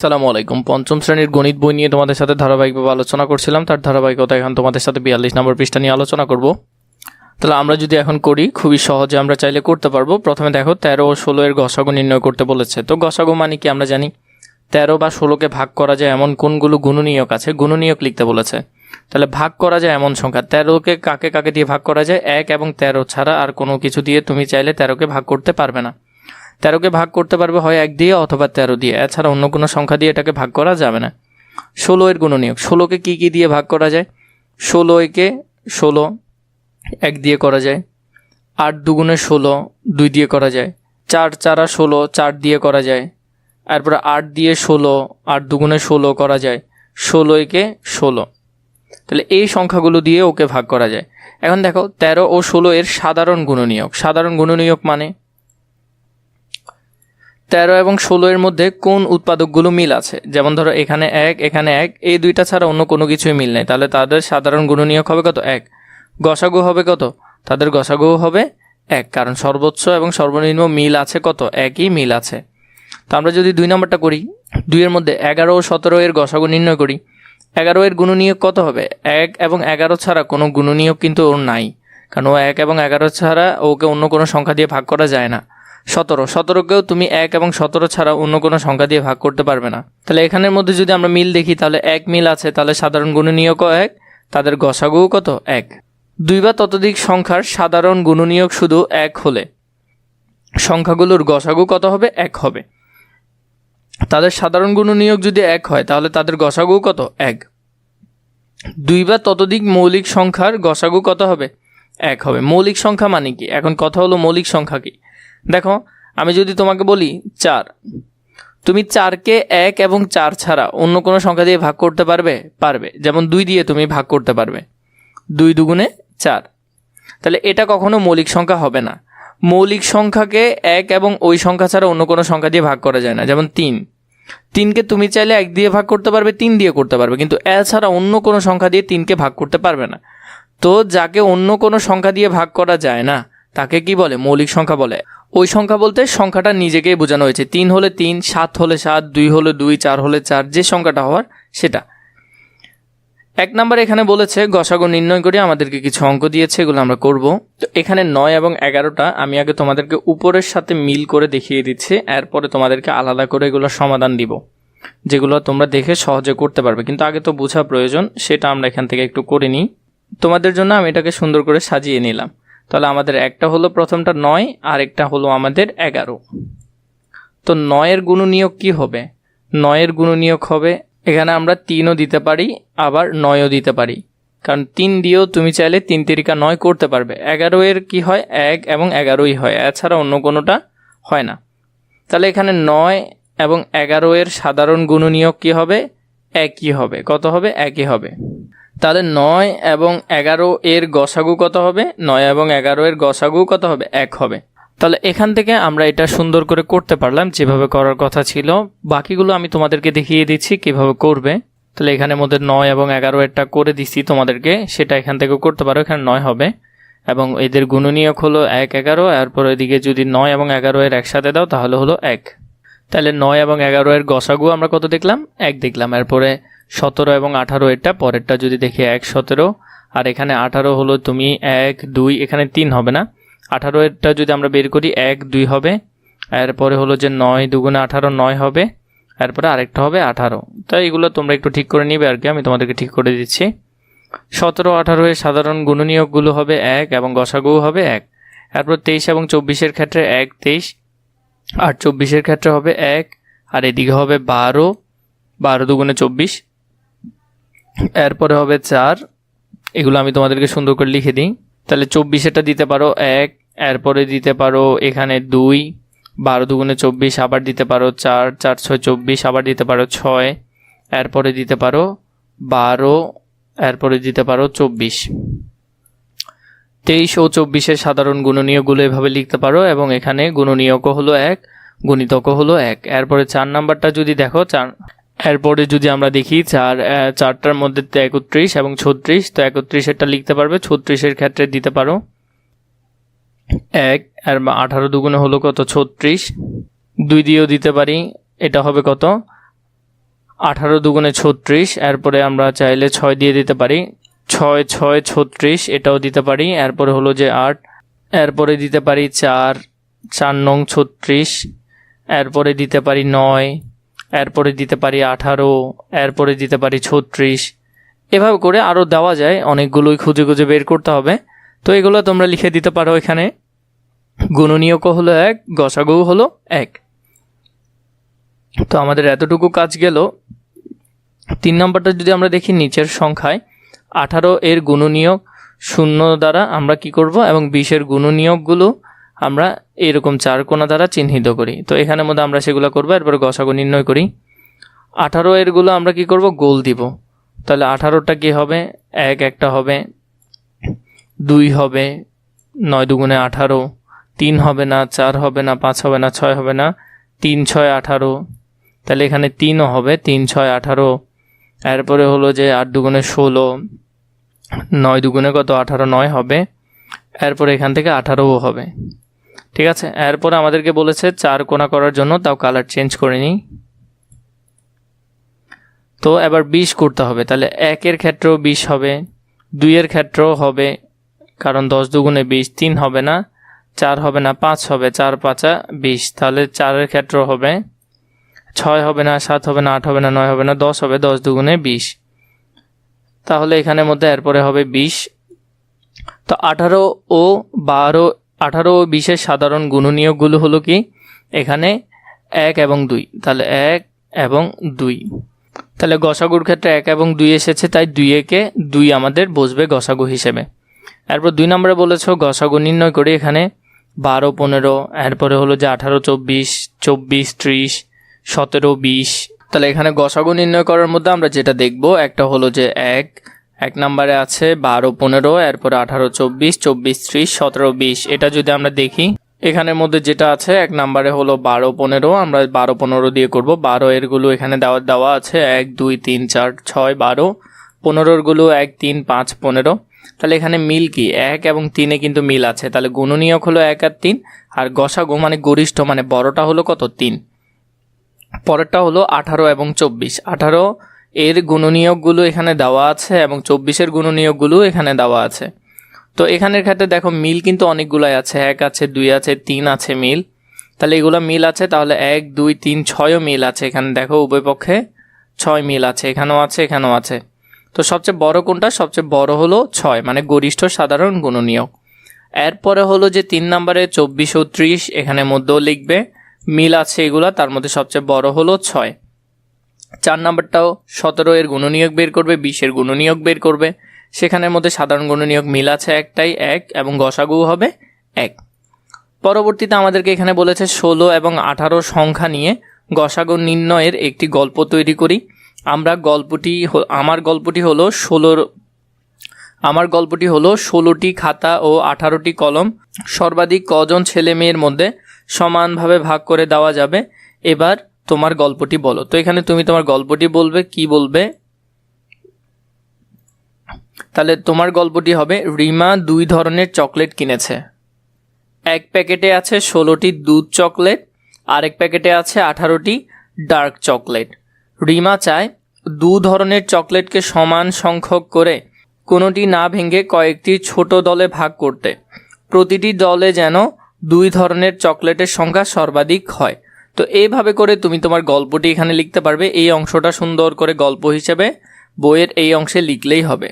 আসসালামু আলাইকুম। পঞ্চম শ্রেণীর গণিত বই নিয়ে তোমাদের সাথে ধারাবাহিকভাবে আলোচনা করছিলাম, তার ধারাবাহিকতা এখন তোমাদের সাথে 42 নম্বর পৃষ্ঠা নিয়ে আলোচনা করব। তাহলে আমরা যদি এখন করি, খুবই সহজে আমরা চাইলে করতে পারবো। প্রথমে দেখো 13 ও 16 এর গসাগু নির্ণয় করতে বলেছে। তো গসাগু মানে কি আমরা জানি, 13 বা 16কে ভাগ করা যায় এমন কোনগুলো গুণনীয়ক আছে, গুণনীয়ক লিখতে বলেছে। তাহলে ভাগ করা যায় এমন সংখ্যা, 13কে কাকে কাকে দিয়ে ভাগ করা যায়, 1 এবং 13 ছাড়া আর কোনো কিছু দিয়ে তুমি চাইলে 13কে ভাগ করতে পারবে না। 13কে ভাগ করতে পারবে হয় 1 দিয়ে অথবা 13 দিয়ে, এছাড়া অন্য কোনো সংখ্যা দিয়ে এটাকে ভাগ করা যাবে না। 16 এর গুণনীয়ক, 16কে কী দিয়ে ভাগ করা যায়, 16কে 16 1 দিয়ে করা যায়, 8 দুগুণে 16 2 দিয়ে করা যায়, 4 চারা 16 4 দিয়ে করা যায়, তারপরে 8 দিয়ে 16 8 দুগুণে 16 করা যায়, 16কে 16। তাহলে এই সংখ্যাগুলো দিয়ে ওকে ভাগ করা যায়। এখন দেখো 13 ও 16 এর সাধারণ গুণনীয়ক, সাধারণ গুণনীয়ক মানে 13 এবং 16 এর মধ্যে কোন উৎপাদকগুলো মিল আছে, যেমন ধরো এখানে 1 এখানে 1, এই দুইটা ছাড়া অন্য কোনো কিছুই মিল নেই, তাহলে তাদের সাধারণ গুণনীয়ক হবে কত, 1। গসাগু হবে কত, তাদের গসাগু হবে 1, কারণ সর্বোচ্চ এবং সর্বনিম্ন মিল আছে কত, একই মিল আছে। তো আমরা যদি 2 নম্বরটা করি, 2 এর মধ্যে 11 ও 17 এর গসাগু নির্ণয় করি। 11 এর গুণনীয়ক কত হবে, 1 এবং 11 ছাড়া কোনো গুণনীয়ক কিন্তু ওর নাই, কারণ ও 1 এবং 11 ছাড়া ওকে অন্য কোনো সংখ্যা দিয়ে ভাগ করা যায় না। 17কেও তুমি 1 এবং 17 ছাড়া অন্য কোনো সংখ্যা দিয়ে ভাগ করতে পারবে না। তাহলে এখানের মধ্যে যদি আমরা মিল দেখি, তাহলে 1 মিল আছে, তাহলে সাধারণ গুণনীয়কও 1, তাদের গসাগুও কত, 1। 2 বা ততোধিক সংখ্যার সাধারণ গুণনীয়ক শুধু 1 হলে সংখ্যাগুলোর গসাগু কত হবে, 1 হবে। তাদের সাধারণ গুণনীয়ক যদি 1 হয়, তাহলে তাদের গসাগু কত, 1। 2 বা ততোধিক মৌলিক সংখ্যার গসাগু কত হবে, 1 হবে। মৌলিক সংখ্যা মানে কি, এখন কথা হলো মৌলিক সংখ্যা কি। দেখো আমি যদি তোমাকে বলি 4, তুমি 4কে 1 এবং 4 ছাড়া অন্য কোনো সংখ্যা দিয়ে ভাগ করতে পারবে, পারবে। যেমন 2 দিয়ে তুমি ভাগ করতে পারবে, 2 দুগুণে 4। তাহলে এটা কখনো মৌলিক সংখ্যা হবে না। মৌলিক সংখ্যাকে 1 এবং ওই সংখ্যা ছাড়া অন্য কোনো সংখ্যা দিয়ে ভাগ করা যায় না। যেমন 3কে তুমি চাইলে 1 দিয়ে ভাগ করতে পারবে, 3 দিয়ে করতে পারবে, কিন্তু ছাড়া অন্য কোনো সংখ্যা দিয়ে 3কে ভাগ করতে পারবে না। তো যাকে অন্য কোনো সংখ্যা দিয়ে ভাগ করা যায় না, তাকে কি বলে, মৌলিক সংখ্যা বলে। ওই সংখ্যা বলতে সংখ্যাটা নিজেকেই বোঝানো হয়েছে। 3 হলে 3, 7 হলে 7, 2 হলে 2, 4 হলে 4, যে সংখ্যাটা হওয়ার সেটা। 1 নম্বর এখানে বলেছে গসাগু নির্ণয় করে, আমাদেরকে কিছু অঙ্ক দিয়েছে, এগুলো আমরা করব। তো এখানে 9 এবং 11টা আমি আগে তোমাদেরকে উপরের সাথে মিল করে দেখিয়ে দিচ্ছি, এরপরে তোমাদেরকে আলাদা করে এগুলোর সমাধান দিব, যেগুলো তোমরা দেখে সহজে করতে পারবে। কিন্তু আগে তো বোঝা প্রয়োজন, সেটা আমরা এখান থেকে একটু করে নিই। তোমাদের জন্য আমি এটাকে সুন্দর করে সাজিয়ে নিলাম। তাহলে আমাদের একটা হলো প্রথমটা 9, আর একটা হলো আমাদের 11। তো 9 এর গুণনীয়ক কি হবে, 9 এর গুণনীয়ক হবে, এখানে আমরা 3ও দিতে পারি, আবার 9ও দিতে পারি, কারণ 3 দিয়েও তুমি চাইলে 3 তিরিকা 9 করতে পারবে। 11 এর কি হয়, 1 এবং 11ই হয়, এছাড়া অন্য কোনোটা হয় না। তাহলে এখানে 9 এবং 11 এর সাধারণ গুণনীয়ক কি হবে, একই হবে। কত হবে, একই হবে। তাহলে 9 এবং 11 এর গসাগু কত হবে, 9 এবং 11 এর গসাগু কত হবে, 1 হবে। তাহলে এখান থেকে আমরা এটা সুন্দর করে করতে পারলাম, যেভাবে করার কথা ছিল। বাকিগুলো আমি তোমাদেরকে দেখিয়ে দিচ্ছি কিভাবে করবে। তাহলে এখানে মধ্যে 9 এবং 11 এরটা করে দিচ্ছি তোমাদেরকে, সেটা এখান থেকে করতে পারো। এখানে 9 হবে এবং এদের গুণনীয়ক হলো 1, 11, এরপর এদিকে যদি 9 এবং 11 এর একসাথে দাও তাহলে হলো 1। তাহলে 9 এবং 11 এর গসাগু আমরা কত দেখলাম, 1 দেখলাম। এরপরে 17 এবং 18 এটা পরেরটা যদি দেখি 1, 17, আর এখানে 18 হলো তুমি 1, 2, এখানে 3 হবে না। 18 এরটা যদি আমরা বের করি 1, 2 হবে। এরপরে হলো যে 9 দুগুণে 18, 9 হবে। এরপরে আরেকটা হবে 18। তাই এগুলো তোমরা একটু ঠিক করে নিবে আর কি, আমি তোমাদেরকে ঠিক করে দিচ্ছি। 17, 18 এর সাধারণ গুণনীয়কগুলো হবে 1 এবং গসাগু হবে 1। এরপর 23 এবং 24 এর ক্ষেত্রে 1, 23, আর 24 এর ক্ষেত্রে হবে 1, আর এদিকে হবে 12, 12 দুগুণে 24। এরপরে হবে 4, এগুলো আমি তোমাদেরকে সুন্দর করে লিখে দিই। তাহলে 24 এটা দিতে পারো 1, এরপরে দিতে পারো এখানে 2, 12 দুগুণে 24, আবার দিতে পারো 4, 4, 6, 24, আবার দিতে পারো 6, এরপরে দিতে পারো 12, এরপরে দিতে পারো 24। 23 ও 24 এর সাধারণ গুণনীয়কগুলো এভাবে লিখতে পারো, এবং এখানে গুণনীয়কও হলো 1, গুণিতকও হলো 1। এরপরে 4 নাম্বারটা যদি দেখো, এরপরে যদি আমরা দেখি 4টার মধ্যে 31 এবং 36, তো 31 এরটা লিখতে পারবে, 36 এর ক্ষেত্রে দিতে পারো 1, আর 18 দুগুণে হলো কত, 36, 2 দিয়েও দিতে পারি, এটা হবে কত 18 দুগুণে 36, এরপরে আমরা চাইলে 6 দিয়ে দিতে পারি, 6 6 36 এটাও দিতে পারি। এরপরে হলো যে 8, এরপরে দিতে পারি 4 4 নং 36, এরপরে দিতে পারি 9, এরপরে দিতে পারি 18, এরপরে দিতে পারি 36। এভাবে করে আরও দেওয়া যায়, অনেকগুলোই খুঁজে খুঁজে বের করতে হবে। তো এগুলো তোমরা লিখে দিতে পারো এখানে। গুণনীয়ক হলো 1, গসাগু হলো 1। তো আমাদের এতটুকু কাজ গেল। 3 নম্বরটা যদি আমরা দেখি, নিচের সংখ্যায় 18 এর গুণনীয়ক 0 দ্বারা আমরা কি করব, এবং 20 এর গুণনীয়কগুলো আমরা এরকম 4 কোণা দ্বারা চিহ্নিত করি। তো এখানের মধ্যে আমরা সেগুলো করবো, এরপরে গসাগু নির্ণয় করি। 18 এরগুলো আমরা কি করব, গোল দিব। তাহলে 18টা কি হবে, 1 একটা হবে, 2 হবে, 9 দুগুণে 18, 3 হবে না, 4 হবে না, 5 হবে না, 6 হবে না, 3 6 18। তাহলে এখানে 3ও হবে, 3 6 18। এরপরে হলো যে 8 দুগুণে 16, 9 দুগুণে কত, 18, 9 হবে। এরপরে এখান থেকে 18ও হবে। ঠিক আছে, এরপরে আমাদেরকে বলেছে 4 কোণা করার জন্য, তাও কালার চেঞ্জ করে নিই। তো এবার 20 করতে হবে। তাহলে 1 এর ক্ষেত্রেও 20 হবে, 2 এর ক্ষেত্রেও হবে, কারণ 10 দুগুণে 20, 3 হবে না, 4 হবে না, 5 হবে, 4 5 20। তাহলে 4 এর ক্ষেত্রেও হবে, 6 হবে না, 7 হবে না, 8 হবে না, 9 হবে না, 10 হবে, 10 দুগুণে 20। তাহলে এখানের মধ্যে এরপরে হবে 20। তো 18 ও 12, 18 ও 20 এর সাধারণ গুণনীয়কগুলো হলো কি, এখানে 1 এবং 2। তাহলে 1 এবং 2। তাহলে গসাগুর ক্ষেত্রে 1 এবং 2 এসেছে, তাই 2 2 আমাদের বসবে গসাগু হিসেবে। এরপর 2 নম্বরে বলেছ গসাগু নির্ণয় করি। এখানে 12 15, এরপরে হলো যে 18 24, 24 30, 17 20। তাহলে এখানে গসাগু নির্ণয় করার মধ্যে আমরা যেটা দেখব, একটা হলো যে 1 নম্বরে আছে 12 15, এরপরে 18 24, 24 30, 17 20। এটা যদি আমরা দেখি, এখানের মধ্যে যেটা আছে 1 নম্বরে হলো 12 15, আমরা 12 15 দিয়ে করব। 12 এরগুলো এখানে দেওয়া আছে 1 2 3 4 6 12, 15 গুলো 1 3 5 15। তাহলে এখানে মিল কি, 1 এবং 3-এ কিন্তু মিল আছে। তাহলে গুণনীয়ক হলো 1 আর 3, আর গসাগু মানে গরিষ্ঠ মানে বড়টা হলো কত, 3। পরেরটা হলো 18 এবং 24। 18 এর গুণনীয়কগুলো এখানে দেওয়া আছে এবং 24 এর গুণনীয়কগুলো এখানে দেওয়া আছে। তো এখানের ক্ষেত্রে দেখো মিল কিন্তু অনেকগুলাই আছে, 1 আছে, 2 আছে, 3 আছে মিল। তাহলে এগুলো মিল আছে, তাহলে 1 2 3 6ও মিল আছে। এখানে দেখো উভয় পক্ষে 6 মিল আছে, এখানেও আছে, এখানেও আছে। তো সবচেয়ে বড় কোনটা, সবচেয়ে বড় হলো 6, মানে গরিষ্ঠ সাধারণ গুণনীয়ক। এরপরে হলো যে 3 নম্বরে 24 ও 30, এখানে মধ্যেও লিখবে, মিল আছে এগুলা, তার মধ্যে সবচেয়ে বড় হলো 6। 4 নম্বরটাও 17 এর গুণনীয়ক বের করবে, 20 এর গুণনীয়ক বের করবে। সেখানের মধ্যে সাধারণ গুণনীয়ক মিল আছে একটাই, 1, এবং গসাগু হবে 1। পরবর্তীতে আমাদেরকে এখানে বলেছে 16 এবং 18 সংখ্যা নিয়ে গসাগু নির্ণয়ের একটি গল্প তৈরি করি। আমার গল্পটি হলো 16টি খাতা ও 18টি কলম সর্বাধিক কজন ছেলে মেয়ের মধ্যে সমানভাবে ভাগ করে দেওয়া যাবে। এবার তোমার গল্পটি বলো। তো এখানে তুমি তোমার গল্পটি বলবে, কি বলবে? তাহলে তোমার গল্পটি হবে, রিমা 2 ধরনের চকলেট কিনেছে। এক প্যাকেটে আছে 16টি দুধ চকলেট, আরেক প্যাকেটে আছে 18টি ডার্ক চকলেট। রিমা চায় 2 ধরনের চকলেটকে সমান সংখ্যক করে কোনোটি না ভেঙে কয়েকটি ছোট দলে ভাগ করতে। প্রতিটি দলে যেন 2 ধরনের চকলেটের সংখ্যা সর্বাধিক হয়। তো এইভাবে করে তুমি তোমার গল্পটি এখানে লিখতে পারবে। এই অংশটা সুন্দর করে গল্প হিসেবে বইয়ের এই অংশে লিখলেই হবে।